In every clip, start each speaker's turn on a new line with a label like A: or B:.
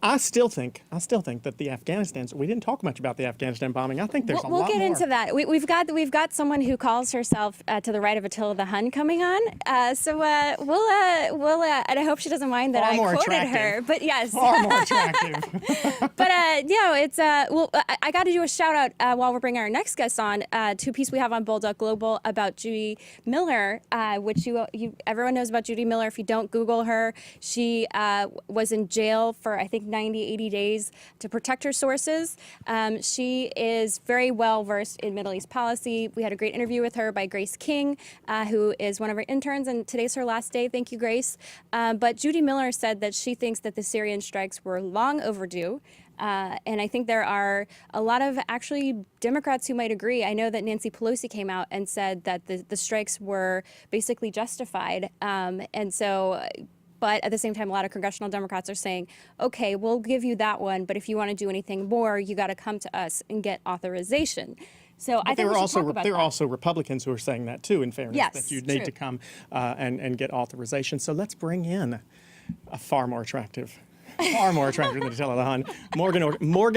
A: I still think that the Afghanistan. We didn't talk much about the Afghanistan bombing. I think there's a lot more.
B: We'll get into that. We've got someone who calls herself to the right of Attila the Hun coming on. So we'll and I hope she doesn't mind that I quoted her. But yes,
A: far more attractive.
B: But it's I got to do a shout out while we're bringing our next guest on to a piece we have on Bold.Global about Judy Miller, which everyone knows about Judy Miller. If you don't, Google her. She was in jail for I think 90, 80 days to protect her sources. She is very well versed in Middle East policy. We had a great interview with her by Grace King, who is one of our interns, and today's her last day. Thank you, Grace. But Judy Miller said that she thinks that the Syrian strikes were long overdue. And I think there are a lot of actually Democrats who might agree. I know that Nancy Pelosi came out and said that the strikes were basically justified. But at the same time, a lot of congressional Democrats are saying, okay, we'll give you that one, but if you want to do anything more, you got to come to us and get authorization. So I think there
A: are also Republicans who are saying that too, in fairness,
B: yes,
A: that you need to come and get authorization. So let's bring in a far more attractive than Attila the Hun. Morgan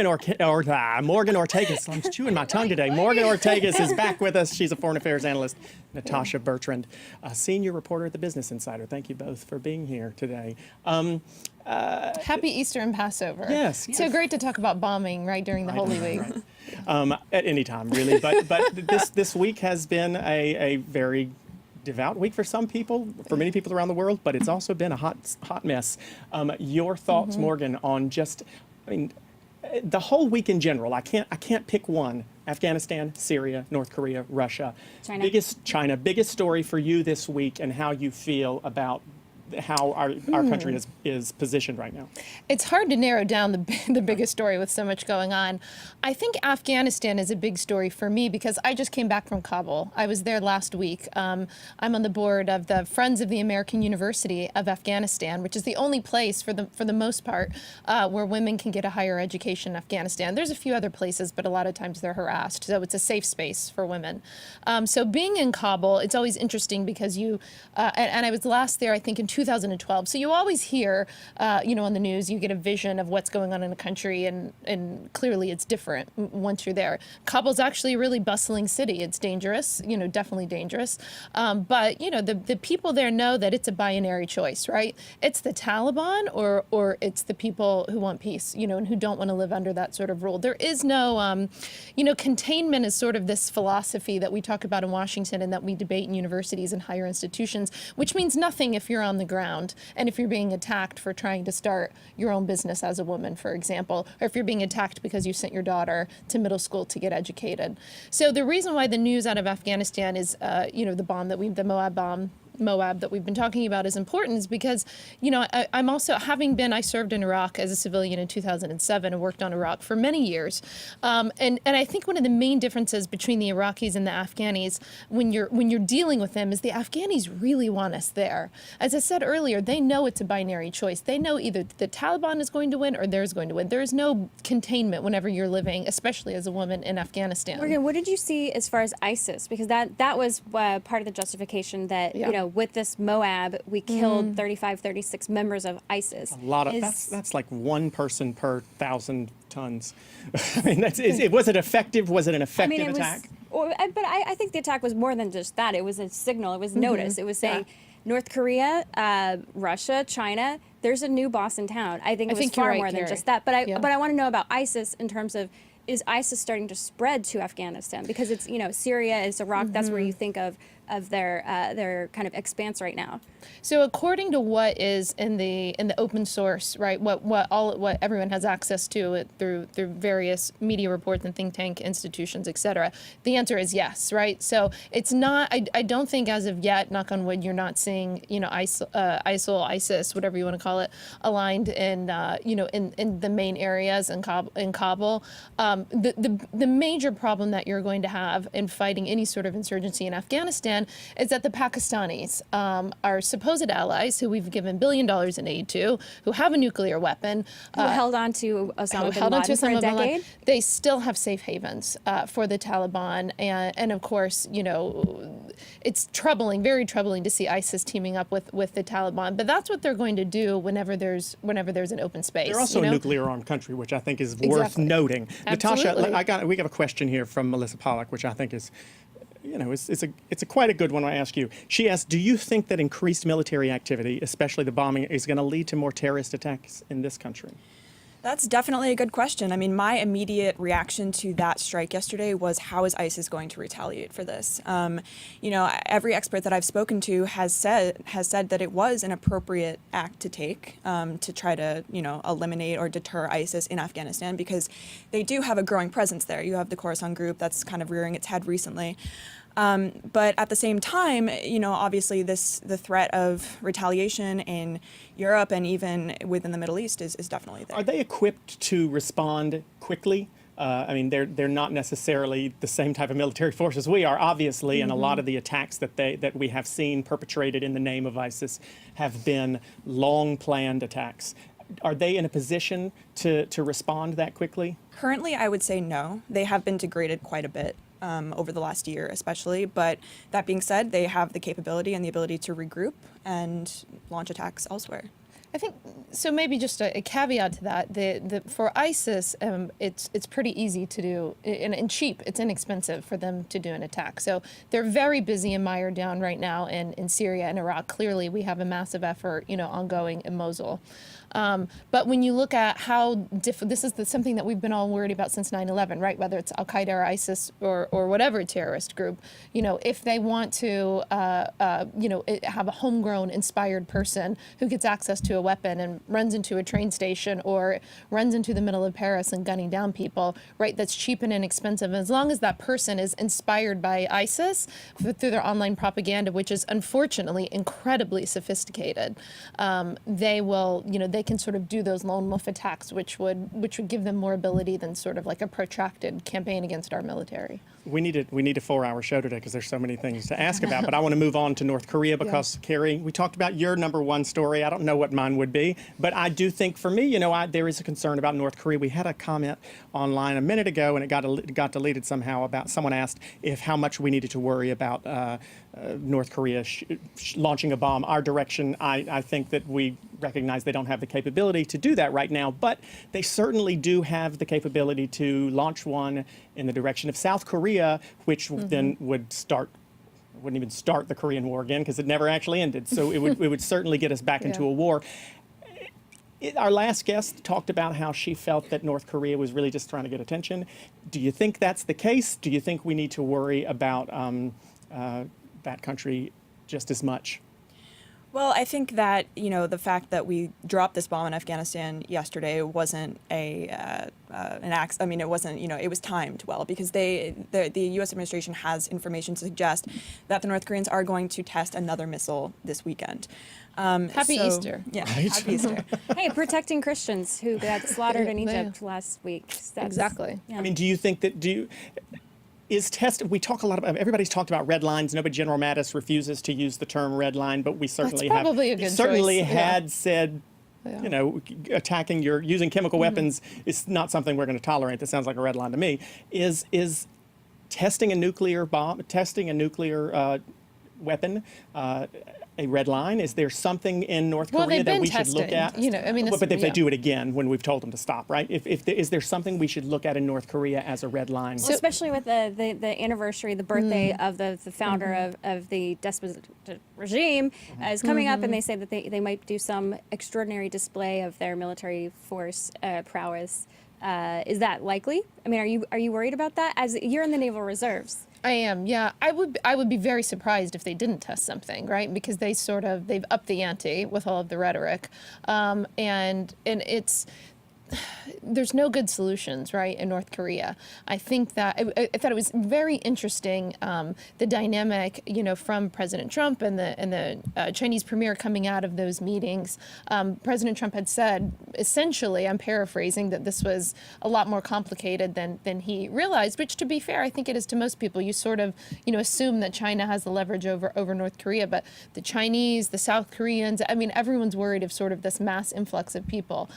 A: Ortagus. I'm chewing my tongue today. Morgan Ortagus is back with us. She's a foreign affairs analyst. Natasha Bertrand, a senior reporter at the Business Insider. Thank you both for being here today.
C: Happy Easter and Passover.
A: Yes.
C: So great to talk about bombing right during the Holy Week.
A: Right. At any time, really. But this week has been a very devout week for some people, for many people around the world, but it's also been a hot mess. Your thoughts, Morgan, on the whole week in general. I can't pick one. Afghanistan, Syria, North Korea, Russia. China. Biggest story for you this week, and how you feel about how our country is positioned right now.
C: It's hard to narrow down the biggest story with so much going on. I think Afghanistan is a big story for me because I just came back from Kabul. I was there last week. I'm on the board of the Friends of the American University of Afghanistan, which is the only place for the most part where women can get a higher education in Afghanistan. There's a few other places, but a lot of times they're harassed. So it's a safe space for women. So being in Kabul, it's always interesting because and I was last there, I think, in 2012. So you always hear, on the news, you get a vision of what's going on in the country, and clearly it's different once you're there. Kabul's actually a really bustling city. It's dangerous, definitely dangerous. But the people there know that it's a binary choice, right? It's the Taliban or it's the people who want peace, and who don't want to live under that sort of rule. There is no, containment is sort of this philosophy that we talk about in Washington and that we debate in universities and higher institutions, which means nothing if you're on the ground and if you're being attacked for trying to start your own business as a woman, for example, or if you're being attacked because you sent your daughter to middle school to get educated. So the reason why the news out of Afghanistan is, the bomb the Moab that we've been talking about is important is because, I'm also, I served in Iraq as a civilian in 2007 and worked on Iraq for many years. And I think one of the main differences between the Iraqis and the Afghanis when you're dealing with them is the Afghanis really want us there. As I said earlier, they know it's a binary choice. They know either the Taliban is going to win or they're going to win. There is no containment whenever you're living, especially as a woman in Afghanistan.
B: Morgan, what did you see as far as ISIS? Because that was part of the justification that, with this Moab, we killed 36 members of ISIS.
A: A lot of that's like one person per 1,000 tons. I mean, was it effective? Was it an effective attack?
B: But I think the attack was more than just that. It was a signal. It was notice. It was saying North Korea, Russia, China. There's a new boss in town. I think it was far more than just that. But I want to know about ISIS in terms of, is ISIS starting to spread to Afghanistan? Because it's, Syria, it's Iraq. That's where you think of their kind of expanse right now.
C: So according to what is in the open source, right, what everyone has access to it through various media reports and think tank institutions, et cetera, the answer is yes, right? So it's not, I don't think as of yet, knock on wood, you're not seeing, ISIL, ISIS, whatever you want to call it, aligned in, in the main areas in Kabul. The major problem that you're going to have in fighting any sort of insurgency in Afghanistan Afghanistan is that the Pakistanis, our supposed allies, who we've given $1 billion in aid to, who have a nuclear weapon,
B: Who held on to Osama bin Laden for a decade?
C: they still have safe havens for the Taliban, and of course, it's troubling, very troubling to see ISIS teaming up with the Taliban. But that's what they're going to do whenever there's an open space.
A: They're also a nuclear-armed country, which I think is worth
C: Exactly.
A: noting.
C: Absolutely.
A: Natasha, we got a question here from Melissa Pollock, which I think is, it's quite a good one I ask you. She asked, do you think that increased military activity, especially the bombing, is going to lead to more terrorist attacks in this country?
D: That's definitely a good question. I mean, my immediate reaction to that strike yesterday was, how is ISIS going to retaliate for this? Every expert that I've spoken to has said that it was an appropriate act to take to try to, eliminate or deter ISIS in Afghanistan, because they do have a growing presence there. You have the Khorasan group that's kind of rearing its head recently. But at the same time, obviously the threat of retaliation in Europe and even within the Middle East is definitely there.
A: Are they equipped to respond quickly? They're not necessarily the same type of military force as we are, obviously, and a lot of the attacks that we have seen perpetrated in the name of ISIS have been long-planned attacks. Are they in a position to respond that quickly?
D: Currently, I would say no. They have been degraded quite a bit. Over the last year especially, but that being said, they have the capability and the ability to regroup and launch attacks elsewhere.
C: I think so. Maybe just a caveat to that: for ISIS, it's pretty easy to do and cheap. It's inexpensive for them to do an attack. So they're very busy and mired down right now in Syria and Iraq. Clearly, we have a massive effort, ongoing in Mosul. But when you look at how this is something that we've been all worried about since 9/11, right? Whether it's Al Qaeda or ISIS or whatever terrorist group, if they want to, have a homegrown, inspired person who gets access to a weapon and runs into a train station or runs into the middle of Paris and gunning down people, right? That's cheap and inexpensive. As long as that person is inspired by ISIS through their online propaganda, which is unfortunately incredibly sophisticated, they will, they can sort of do those lone wolf attacks, which would give them more ability than sort of like a protracted campaign against our military.
A: We need a 4-hour show today because there's so many things to ask about. But I want to move on to North Korea because, Carrie, we talked about your number one story. I don't know what mine would be, but I do think for me, there is a concern about North Korea. We had a comment online a minute ago, and it got deleted somehow. About someone asked how much we needed to worry about North Korea launching a bomb our direction. I think that we recognize they don't have the capability to do that right now, but they certainly do have the capability to launch one in the direction of South Korea, which then wouldn't even start the Korean War again because it never actually ended. So it would certainly get us back into a war. Our last guest talked about how she felt that North Korea was really just trying to get attention. Do you think that's the case? Do you think we need to worry about that country just as much?
D: Well, I think that, the fact that we dropped this bomb in Afghanistan yesterday wasn't an accident. I mean, it wasn't, it was timed well because the U.S. administration has information to suggest that the North Koreans are going to test another missile this weekend.
C: Happy Easter.
D: Yeah,
A: Right?
D: Happy Easter.
B: Hey, protecting Christians who got slaughtered in Egypt last week.
C: Exactly.
B: Yeah.
A: I mean, do you think that, we talk a lot about, everybody's talked about red lines. Nobody, General Mattis refuses to use the term red line, but we certainly
C: That's probably a good choice.
A: had said, using chemical weapons is not something we're going to tolerate. That sounds like a red line to me. Is testing a nuclear weapon a red line? Is there something in North Korea that we should look at? But if they do it again when we've told them to stop, right? Is there something we should look at in North Korea as a red line?
B: Well, especially with the anniversary, the birthday of the founder of the despot regime is coming up, and they say that they might do some extraordinary display of their military force prowess. Is that likely? I mean, are you worried about that? As you're in the Naval Reserves.
C: I am, yeah. I would be very surprised if they didn't test something, right? Because they've upped the ante with all of the rhetoric, and it's. there's no good solutions, right, in North Korea. I think that I thought it was very interesting, the dynamic, from President Trump and the Chinese premier coming out of those meetings. President Trump had said, essentially, I'm paraphrasing, that this was a lot more complicated than he realized, which, to be fair, I think it is to most people. You sort of, assume that China has the leverage over North Korea, but the Chinese, the South Koreans, I mean, everyone's worried of sort of this mass influx of people.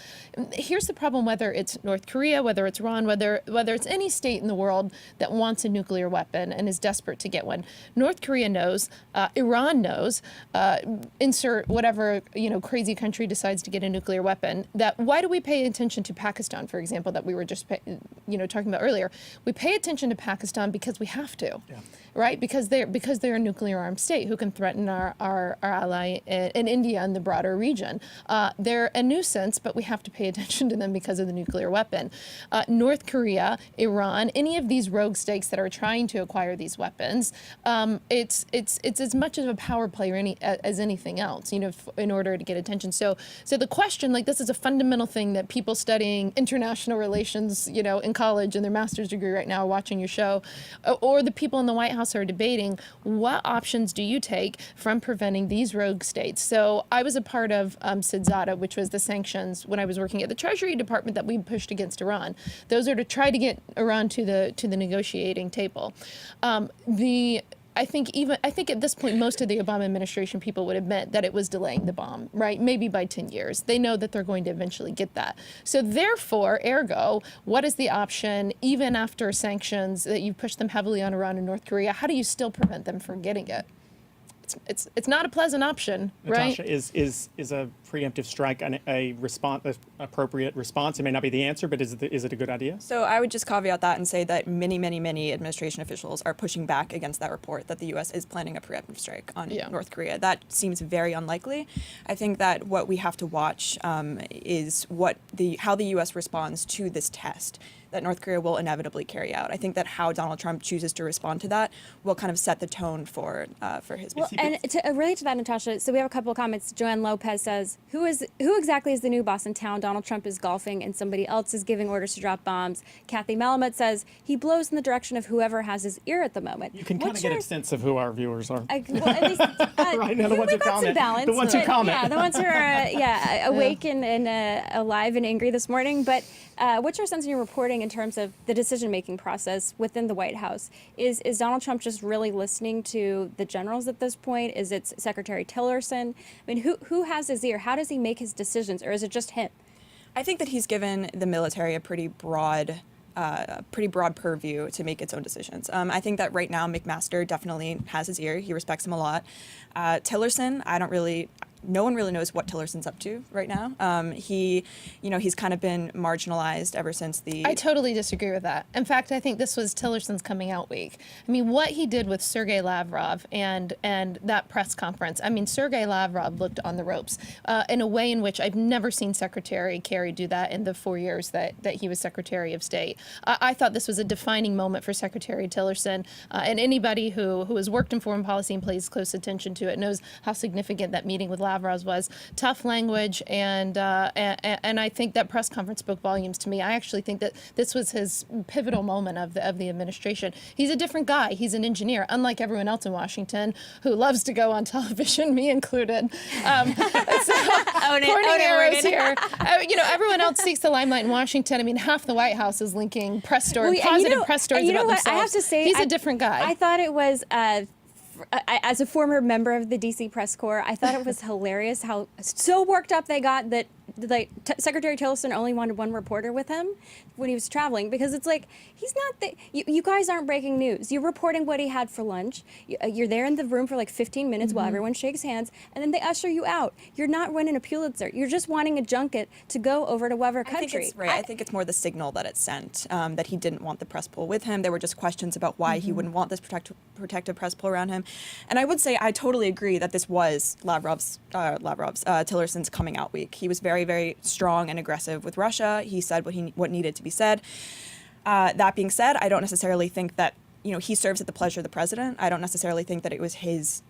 C: Here's the problem, whether it's North Korea, whether it's Iran, whether it's any state in the world that wants a nuclear weapon and is desperate to get one. North Korea knows, Iran knows, insert whatever, crazy country decides to get a nuclear weapon, that why do we pay attention to Pakistan, for example, that we were just, talking about earlier? We pay attention to Pakistan because we have to, right? Because they're a nuclear armed state who can threaten our ally in India and the broader region. They're a nuisance, but we have to pay attention to them because of the nuclear weapon. North Korea, Iran, any of these rogue states that are trying to acquire these weapons, it's as much of a power play as anything else, in order to get attention. So the question, this is a fundamental thing that people studying international relations, in college and their master's degree right now are watching your show, or the people in the White House are debating, what options do you take from preventing these rogue states? So I was a part of SIDZATA, which was the sanctions when I was working at the Treasury Department that we pushed against Iran. Those are to try to get Iran to the negotiating table. I think at this point, most of the Obama administration people would admit that it was delaying the bomb, right? Maybe by 10 years. They know that they're going to eventually get that. So therefore, ergo, what is the option, even after sanctions, that you push them heavily on Iran and North Korea? How do you still prevent them from getting it? It's not a pleasant option, right?
A: Natasha, is a preemptive strike an appropriate response? It may not be the answer, but is it a good idea?
D: So I would just caveat that and say that many administration officials are pushing back against that report that the U.S. is planning a preemptive strike on North Korea. That seems very unlikely. I think that what we have to watch is how the U.S. responds to this test that North Korea will inevitably carry out. I think that how Donald Trump chooses to respond to that will kind of set the tone for his.
B: Well, and to relate to that, Natasha, so we have a couple of comments. Joanne Lopez says, who exactly is the new boss in town? Donald Trump is golfing and somebody else is giving orders to drop bombs. Kathy Malamet says, he blows in the direction of whoever has his ear at the moment.
A: You can kind of get a sense of who our viewers are.
B: Well, at least,
A: right now, the ones who comment.
B: Balance,
A: the ones who comment.
B: Yeah, the ones who are awake and alive and angry this morning. But what's your sense in your reporting in terms of the decision-making process within the White House? Is Donald Trump just really listening to the generals at this point? Is it Secretary Tillerson? I mean, who has his ear? How does he make his decisions, or is it just him?
D: I think that he's given the military a pretty broad purview to make its own decisions. I think that right now McMaster definitely has his ear. He respects him a lot. Tillerson, no one really knows what Tillerson's up to right now. He's kind of been marginalized ever since
C: I totally disagree with that. In fact, I think this was Tillerson's coming out week. I mean, what he did with Sergei Lavrov and that press conference, I mean, Sergei Lavrov looked on the ropes in a way in which I've never seen Secretary Kerry do that in the 4 years that he was Secretary of State. I thought this was a defining moment for Secretary Tillerson, and anybody who has worked in foreign policy and pays close attention to it knows how significant that meeting with Lavrov was. Tough language, and I think that press conference spoke volumes to me. I actually think that this was his pivotal moment of the administration. He's a different guy. He's an engineer, unlike everyone else in Washington who loves to go on television, me included. Pointing arrows here. Everyone else seeks the limelight in Washington. I mean, half the White House is linking press stories, positive press stories about themselves.
B: I have to say,
C: he's a different guy.
B: I thought it was. As a former member of the DC press corps, I thought it was hilarious how so worked up they got that Secretary Tillerson only wanted one reporter with him when he was traveling, because it's like, he's not you guys aren't breaking news. You're reporting what he had for lunch. You're there in the room for like 15 minutes while everyone shakes hands, and then they usher you out. You're not winning a Pulitzer. You're just wanting a junket to go over to whatever country.
D: I think it's more the signal that it sent, that he didn't want the press pool with him. There were just questions about why he wouldn't want this protective press pool around him. And I would say I totally agree that this was Tillerson's coming out week. He was very, very strong and aggressive with Russia. He said what needed to be said. That being said, I don't necessarily think that he serves at the pleasure of the president. I don't necessarily think that it was his.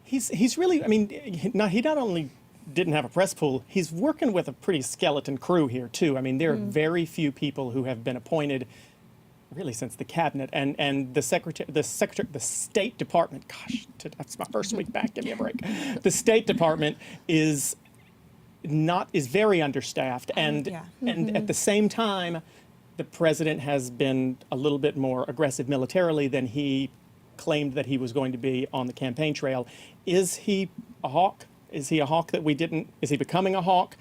A: He's really. I mean, he not only didn't have a press pool, he's working with a pretty skeleton crew here too. I mean, there are very few people who have been appointed really since the cabinet and the State Department. Gosh, that's my first week back. Give me a break. The State Department is very understaffed, and at the same time, the president has been a little bit more aggressive militarily than he claimed that he was going to be on the campaign trail. Is he a hawk? Is he a hawk that we didn't? Is he becoming a hawk?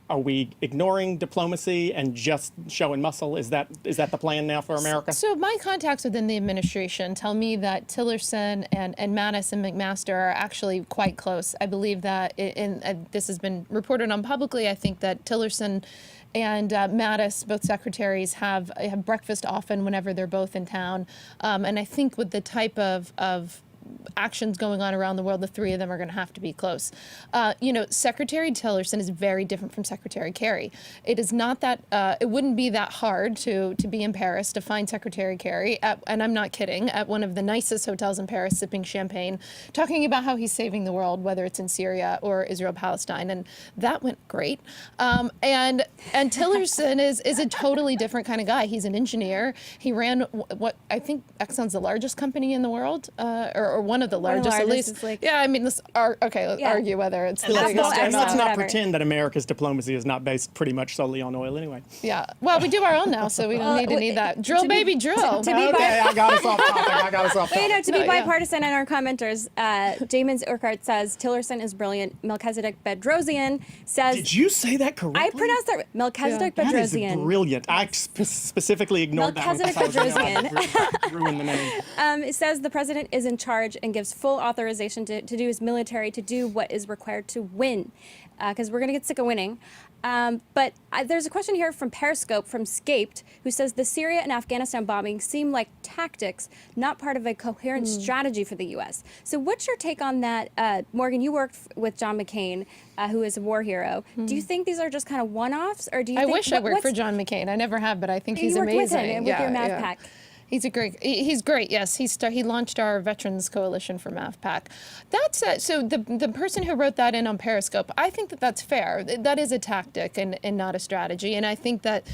A: Are we ignoring diplomacy and just showing muscle? Is that the plan now for America?
C: So my contacts within the administration tell me that Tillerson and Mattis and McMaster are actually quite close. I believe that, this has been reported on publicly, I think that Tillerson and Mattis, both secretaries, have breakfast often whenever they're both in town. And I think with the type of actions going on around the world, the three of them are going to have to be close. Secretary Tillerson is very different from Secretary Carrie. It is not that, it wouldn't be that hard to be in Paris to find Secretary Carrie, and I'm not kidding, at one of the nicest hotels in Paris, sipping champagne, talking about how he's saving the world, whether it's in Syria or Israel-Palestine, and that went great. And Tillerson is a totally different kind of guy. He's an engineer. He ran what I think Exxon's the largest company in the world, or one of the largest, at least.
B: Like,
C: yeah, I mean, let's argue whether it's the
A: Let's
C: biggest or
A: not
C: not.
B: whatever.
A: pretend that America's diplomacy is not based pretty much solely on oil anyway.
C: Yeah, well, we do our own now, so we don't need that. Drill, baby, drill.
B: to be
A: Okay, I got us off topic.
B: Well, to be
C: yeah.
B: bipartisan in our commenters, Jamin Urquhart says Tillerson is brilliant. Melchizedek Bedrosian says.
A: Did you say that correctly?
B: I pronounced that Melchizedek
A: That is
B: Bedrosian.
A: brilliant. I specifically ignored
B: Melchizedek
A: that one because I was going to ruin the name.
B: It says the president is in charge and gives full authorization to do his military to do what is required to win, because we're going to get sick of winning. But there's a question here from Periscope, from Scaped, who says the Syria and Afghanistan bombing seem like tactics, not part of a coherent strategy for the U.S. So what's your take on that? Morgan, you worked with John McCain, who is a war hero. Do you think these are just kind of one-offs, or do you
C: I
B: think...
C: wish I worked for John McCain. I never have, but I think he's
B: you worked
C: amazing.
B: with him, with your math pack.
C: He's great. Yes, he launched our Veterans Coalition for MAVPAC. That's so the person who wrote that in on Periscope, I think that's fair. That is a tactic and not a strategy. And I think that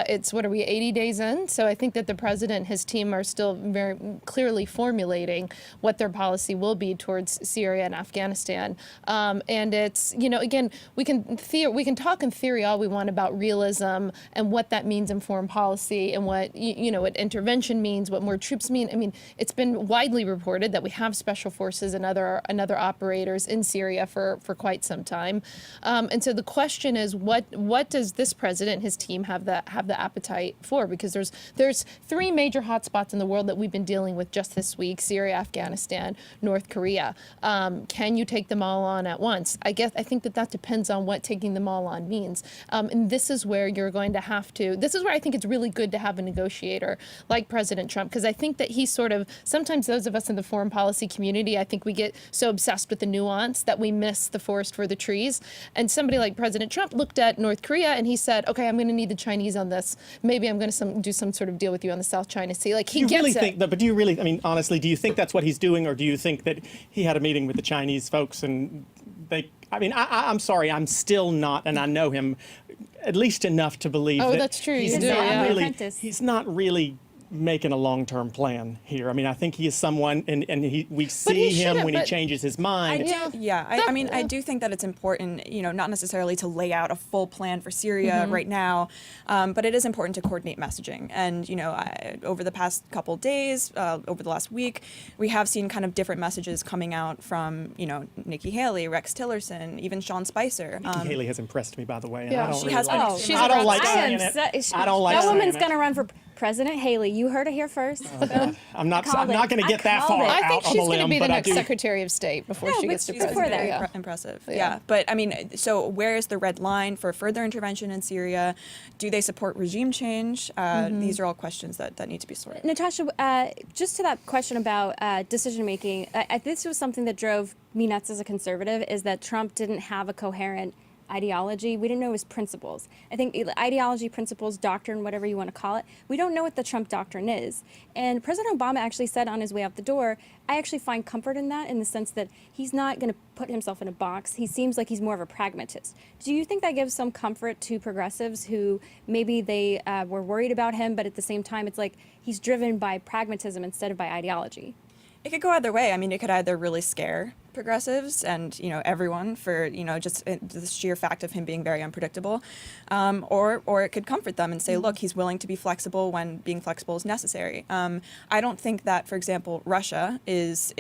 C: it's, what are we, 80 days in? So I think that the president and his team are still very clearly formulating what their policy will be towards Syria and Afghanistan. And it's, again, we can talk in theory all we want about realism and what that means in foreign policy and what what intervention means, what more troops mean. I mean, it's been widely reported that we have special forces and other operators in Syria for quite some time. And so the question is, what does this president and his team have the appetite for? Because there's three major hotspots in the world that we've been dealing with just this week: Syria, Afghanistan, North Korea. Can you take them all on at once? I think that depends on what taking them all on means. And this is where you're going to have to. This is where I think it's really good to have a negotiator like President Trump, because I think that he sometimes those of us in the foreign policy community, I think we get so obsessed with the nuance that we miss the forest for the trees. And somebody like President Trump looked at North Korea and he said, okay, I'm going to need the Chinese on this. Maybe I'm going to do some sort of deal with you on the South China Sea. Like, he gets it.
A: But do you really, I mean, honestly, do you think that's what he's doing, or do you think that he had a meeting with the Chinese folks and I'm sorry, I'm still not, and I know him at least enough to believe that
C: that's true.
A: He's
C: You do,
A: not
C: yeah.
A: really,
B: Apprentice.
A: he's not really making a long-term plan here. I mean, I think he is someone, and we see him
C: shouldn't,
A: when he
C: but-
A: changes his mind.
D: I do think that it's important, not necessarily to lay out a full plan for Syria right now, but it is important to coordinate messaging. And, over the past couple days, over the last week, we have seen kind of different messages coming out from, Nikki Haley, Rex Tillerson, even Sean Spicer.
A: Nikki Haley has impressed me, by the way, and
C: Yeah.
A: I don't
D: She
A: really
D: has
A: like
D: been
A: it.
D: extremely
A: I don't like
B: I
A: saying
B: am
A: it. I don't like
B: that
A: saying
B: woman's
A: it.
B: going to run for President Haley. You heard it here first.
A: I'm not
B: called it.
A: going to
B: I
A: get that
B: called
A: far
B: it.
C: I think
A: out on
C: she's
A: the
C: going to
A: limb,
C: be the
A: but I
C: next
A: do.
C: Secretary of State before
B: No,
C: she
B: but
C: gets to
B: she's
C: president.
B: before that.
C: Yeah.
D: Impressive.
C: Yeah.
D: Yeah. But I mean, so where is the red line for further intervention in Syria? Do they support regime change? These are all questions that need to be sorted.
B: Natasha, just to that question about decision making, this was something that drove me nuts as a conservative, is that Trump didn't have a coherent ideology. We didn't know his principles. I think ideology, principles, doctrine, whatever you want to call it, we don't know what the Trump doctrine is. And President Obama actually said on his way out the door, I actually find comfort in that, in the sense that he's not going to put himself in a box. He seems like he's more of a pragmatist. Do you think that gives some comfort to progressives who maybe they were worried about him, but at the same time, it's like he's driven by pragmatism instead of by ideology?
D: It could go either way. I mean, it could either really scare progressives and, everyone for, just the sheer fact of him being very unpredictable, or it could comfort them and say, look, he's willing to be flexible when being flexible is necessary. I don't think that, for example, Russia is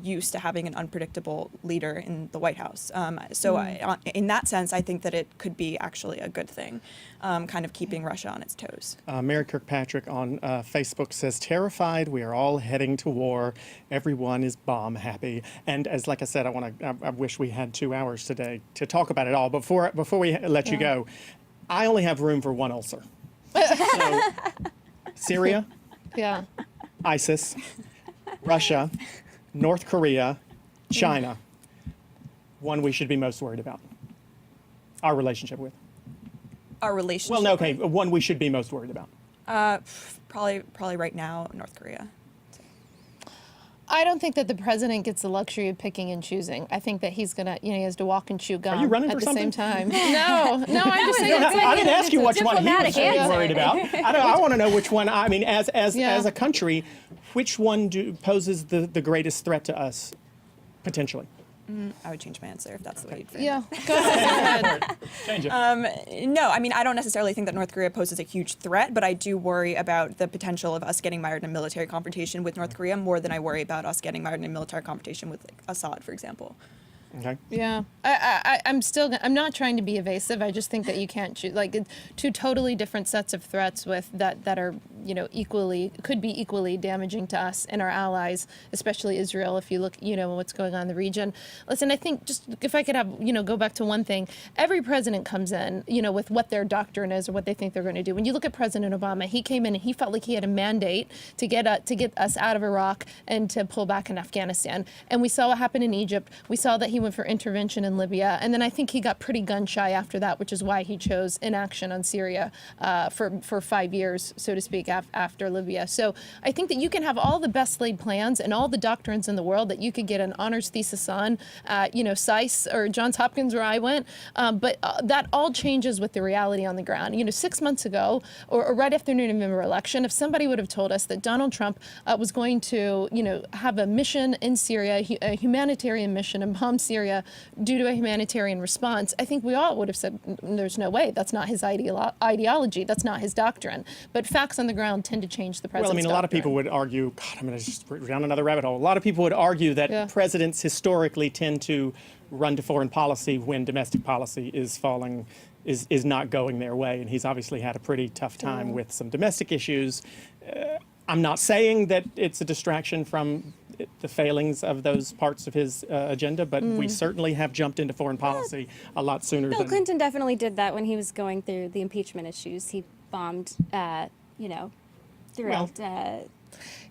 D: used to having an unpredictable leader in the White House. In that sense, I think that it could be actually a good thing, kind of keeping Russia on its toes.
A: Mary Kirkpatrick on Facebook says, terrified, we are all heading to war. Everyone is bomb happy. And as like I said, I wish we had 2 hours today to talk about it all. Before we let you go, I only have room for one ulcer. So, Syria,
C: Yeah.
A: ISIS, Russia, North Korea, China. One we should be most worried about. Our relationship with.
D: Our relationship.
A: Well, no, okay, one we should be most worried about.
D: Probably right now, North Korea.
C: I don't think that the president gets the luxury of picking and choosing. I think that he's gonna, he has to walk and chew gum
A: you running
C: at
A: for
C: the
A: something?
C: same time. No, I'm just saying.
A: I didn't ask you which one he was
B: diplomatic answer.
A: worried about. I want to know which one. I mean, as
C: Yeah.
A: a country, which one poses the greatest threat to us, potentially?
D: I would change my answer if that's the way you'd frame it.
C: Yeah, go ahead.
A: Change it.
D: No, I mean, I don't necessarily think that North Korea poses a huge threat, but I do worry about the potential of us getting mired in a military confrontation with North Korea more than I worry about us getting mired in a military confrontation with Assad, for example.
A: Okay.
C: Yeah, I'm not trying to be evasive. I just think that you can't choose two totally different sets of threats that are could be equally damaging to us and our allies, especially Israel. If you look what's going on in the region. Listen, I think just if I could have go back to one thing. Every president comes in with what their doctrine is or what they think they're going to do. When you look at President Obama, he came in and he felt like he had a mandate to get us out of Iraq and to pull back in Afghanistan. And we saw what happened in Egypt. We saw that he went for intervention in Libya, and then I think he got pretty gun shy after that, which is why he chose inaction on Syria for 5 years, so to speak, after Libya. So I think that you can have all the best laid plans and all the doctrines in the world that you could get an honors thesis on, SAIS or Johns Hopkins where I went, but that all changes with the reality on the ground. 6 months ago, or right after the November election, if somebody would have told us that Donald Trump was going to, have a mission in Syria, a humanitarian mission, and bomb Syria due to a humanitarian response, I think we all would have said, there's no way. That's not his ideology. That's not his doctrine. But facts on the ground tend to change the president's
A: Well, I mean, a lot of
C: doctrine.
A: people would argue, God, I'm going to just down another rabbit hole. A lot of people would argue that presidents historically tend to run to foreign policy when domestic policy is falling, is not going their way. And he's obviously had a pretty tough time with some domestic issues. I'm not saying that it's a distraction from the failings of those parts of his agenda, but we certainly have jumped into foreign policy a lot sooner
B: Bill
A: than...
B: Clinton definitely did that when he was going through the impeachment issues. He bombed, throughout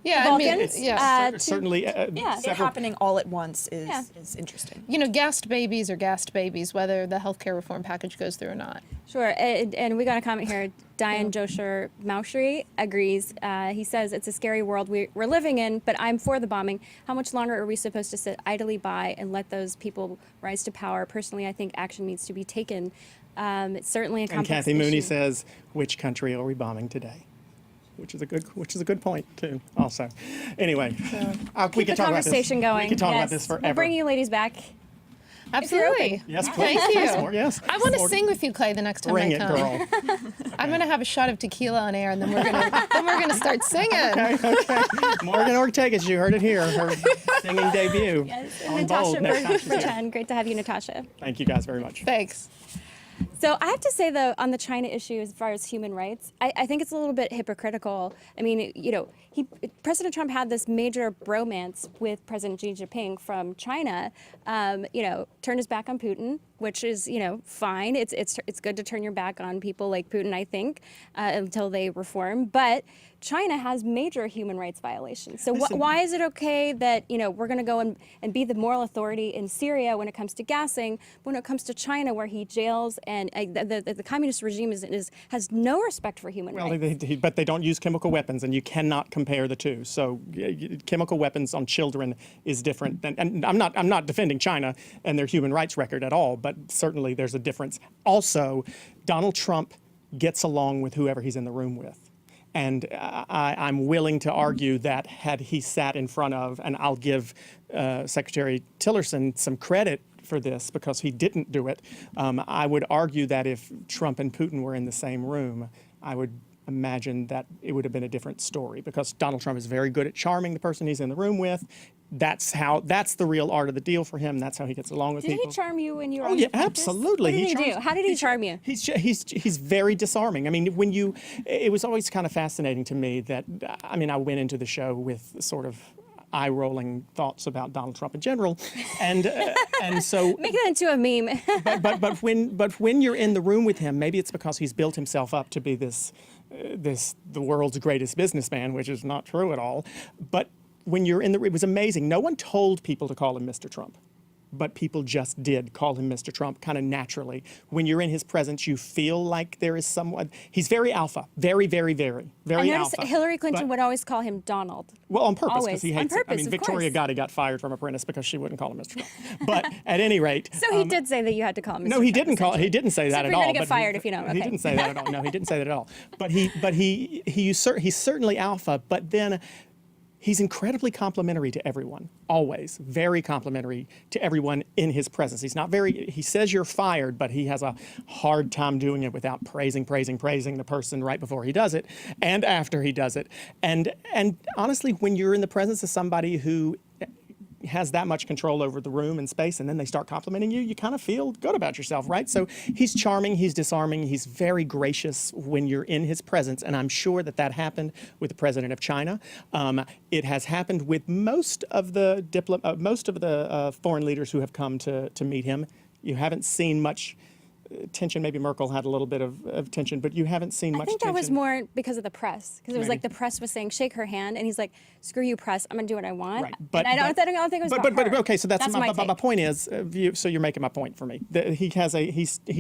C: Yeah,
B: the
C: I mean,
B: Balkans.
C: yeah.
A: Certainly,
D: It
A: several...
D: happening all at once is interesting.
C: Gassed babies are gassed babies, whether the healthcare reform package goes through or not.
B: Sure, and we got a comment here. Diane Josher Maushri agrees. He says, it's a scary world we're living in, but I'm for the bombing. How much longer are we supposed to sit idly by and let those people rise to power? Personally, I think action needs to be taken. It's certainly a complex
A: And Kathy Mooney
B: issue.
A: says, which country are we bombing today? Which is a good point too. Also, anyway, we
B: Keep
A: could
B: the
A: talk about this.
B: conversation going.
A: We could talk about
B: Yes.
A: this forever.
B: We'll bring you ladies back.
C: Absolutely.
A: Yes, please.
C: Thank you.
A: Please, more, yes.
C: I want to
A: More-
C: sing with you, Clay, the next time
A: Bring
C: I
A: it,
C: come.
A: girl.
C: I'm going to have a shot of tequila on air, and then we're gonna start singing.
A: Okay. Morgan Ortagus, you heard it here. Her singing debut
B: Yes,
A: on
B: Natasha
A: Bold next time she's here.
B: Bertrand. Great to have you, Natasha.
A: Thank you guys very much.
C: Thanks.
B: So I have to say, though, on the China issue, as far as human rights, I think it's a little bit hypocritical. I mean, President Trump had this major bromance with President Xi Jinping from China. Turned his back on Putin, which is fine. It's good to turn your back on people like Putin, I think, until they reform. But China has major human rights violations. So
A: Listen,
B: why is it okay that, you know, we're going to go and be the moral authority in Syria when it comes to gassing, when it comes to China where he jails and the communist regime has no respect for human rights?
A: But they don't use chemical weapons, and you cannot compare the two. So chemical weapons on children is different. And I'm not defending China and their human rights record at all, but certainly there's a difference. Also, Donald Trump gets along with whoever he's in the room with. And I'm willing to argue that had he sat in front of, and I'll give Secretary Tillerson some credit for this because he didn't do it, I would argue that if Trump and Putin were in the same room, I would imagine that it would have been a different story because Donald Trump is very good at charming the person he's in the room with. That's the real art of the deal for him. That's how he gets along with people.
B: Did he charm you when you were
A: Oh
B: on
A: yeah,
B: the Apprentice?
A: absolutely.
B: What did he do? How did he charm you?
A: He's very disarming. I mean, it was always kind of fascinating to me that, I mean, I went into the show with sort of eye-rolling thoughts about Donald Trump in general, and so
B: Make that into a meme.
A: but when you're in the room with him, maybe it's because he's built himself up to be the world's greatest businessman, which is not true at all. But when you're in it was amazing. No one told people to call him Mr. Trump, but people just did call him Mr. Trump kind of naturally. When you're in his presence, you feel like there is someone. He's very alpha, very, very, very, very
B: I noticed
A: alpha.
B: Hillary Clinton
A: but-
B: would always call him Donald.
A: Well, on purpose, because
B: Always.
A: he
B: On
A: hates it. I
B: purpose,
A: mean,
B: of
A: Victoria
B: course.
A: Gotti got fired from Apprentice because she wouldn't call him Mr. Trump. But at any rate,
B: So he did say that you had to call him Mr.
A: no, he
B: Trump,
A: didn't call. He
B: essentially.
A: didn't say that
B: So
A: at
B: you're
A: all.
B: gonna get
A: but
B: fired if you don't.
A: He
B: Okay.
A: didn't say that at all. No, he didn't say that at all. But he's certainly alpha. But then he's incredibly complimentary to everyone. Always very complimentary to everyone in his presence. He's not very. He says you're fired, but he has a hard time doing it without praising the person right before he does it and after he does it. And honestly, when you're in the presence of somebody who has that much control over the room and space, and then they start complimenting you, you kind of feel good about yourself, right? So he's charming, he's disarming, he's very gracious when you're in his presence, and I'm sure that happened with the president of China. It has happened with most of the foreign leaders who have come to meet him. You haven't seen much tension. Maybe Merkel had a little bit of tension, but you haven't seen much
B: I think
A: tension.
B: that was more because of the press. Because it was like
A: Maybe.
B: the press was saying, shake her hand. And he's like, screw you, press. I'm going to do what I want.
A: Right,
B: And I don't think it was about her.
A: okay. So that's my
B: take.
A: point is. So you're making my point for me. He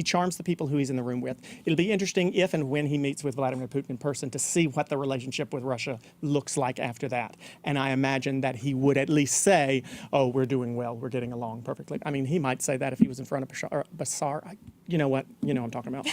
A: charms the people who he's in the room with. It'll be interesting if and when he meets with Vladimir Putin in person to see what the relationship with Russia looks like after that. And I imagine that he would at least say, "Oh, we're doing well. We're getting along perfectly." I mean, he might say that if he was in front of Bashar. You know what? You know what I'm talking about.